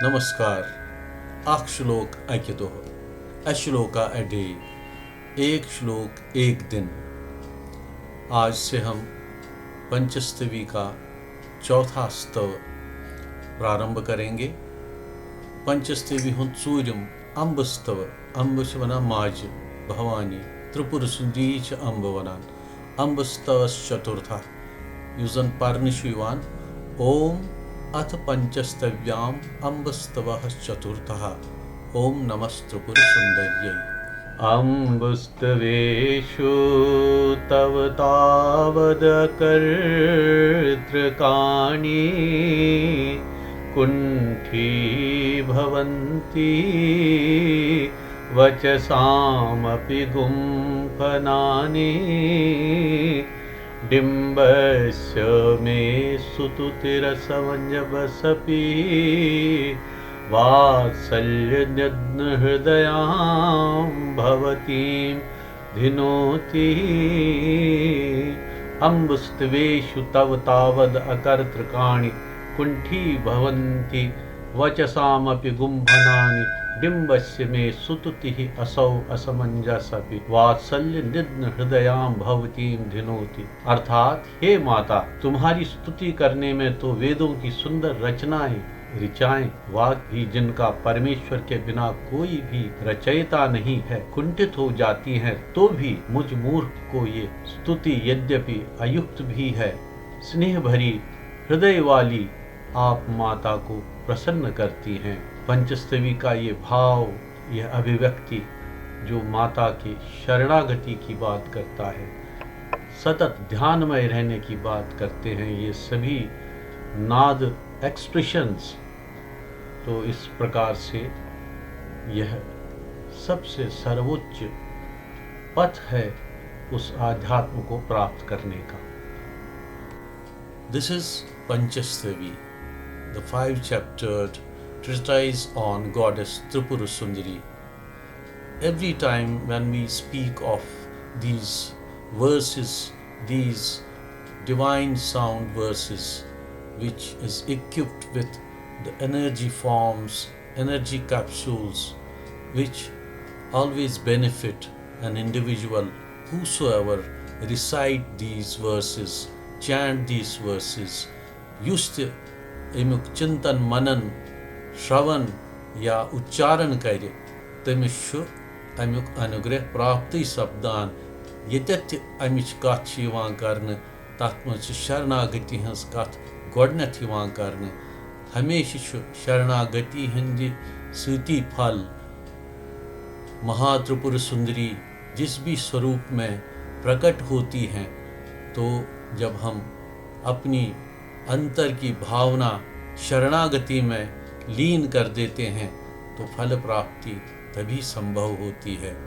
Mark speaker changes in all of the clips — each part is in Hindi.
Speaker 1: नमस्कार। अख श्लोक अकि दोह अश्लोका अ डे, एक श्लोक एक दिन। आज से हम पंचस्तवी का चौथा स्तव प्रारंभ करेंगे। पंचस्तवी हुंद चूरिम अम्ब स्तव। अम्ब छ वनान माज भवानी, त्रिपुर सुंदरी छ अम्ब वनान। अम्ब स्तवस चतुर्था युस जन पर्न छ युवान। ओम अथ पंचस्तव्याम अम्बस्तवः चतुर्थः। ओम नमस्त्रिपुर सुंदर्यै। अम्बुस्तवेषु तव तावदकर्तृकाणि कुण्ठी भवन्ति वचसामपि गुम्फनानि। डिम्बस्य मे सुतुतिरसमञ्जवसपि वात्सल्यनिघ्नहृदयां भवतीं धिनोति। अम्बुस्तवेषु तव तावद् अकर्तृकाणि कुण्ठी भवन्ति वचसामपि गुम्फनानि। डिम्बस्य मे सुतुतिः असौ असमंजसपि वात्सल्य निघ्न हृदयां भवतीं धिनोति। अर्थात, हे माता, तुम्हारी स्तुति करने में तो वेदों की सुंदर रचनाएं ऋचाएं वाक भी, जिनका परमेश्वर के बिना कोई भी रचयिता नहीं है, कुंठित हो जाती हैं, तो भी मुझ मूर्ख को ये स्तुति यद्यपि अयुक्त भी है, स्नेह भरी हृदय वाली आप माता को प्रसन्न करती हैं। पंचस्तवी का ये भाव, यह अभिव्यक्ति जो माता के शरणागति की बात करता है, सतत ध्यानमय रहने की बात करते हैं, ये सभी नाद एक्सप्रेशंस, तो इस प्रकार से यह सबसे सर्वोच्च पथ है उस आध्यात्म को प्राप्त करने का। This is Panchastavi, the 5-chaptered treatise on goddess Tripura Sundari. Every time when we speak of these verses, these divine sound verses, which is equipped with the energy forms, energy capsules, which always benefit an individual whosoever recite these verses, chant these verses, used अमुक चिंतन मनन श्रवण या उच्चारण करे, तमिस अमुक अनुग्रह प्राप्त सपदान। यत अमिच कथ करने, तथ मज शरणागति हज कथ गोडनेथ करने। हमेशा शरणागति हंद सती फल महात्रिपुर सुंदरी जिस भी स्वरूप में प्रकट होती हैं, तो जब हम अपनी अंतर की भावना शरणागति में लीन कर देते हैं, तो फल प्राप्ति तभी संभव होती है।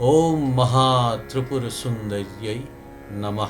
Speaker 1: ओम महात्रिपुर सुंदर्यै नमः।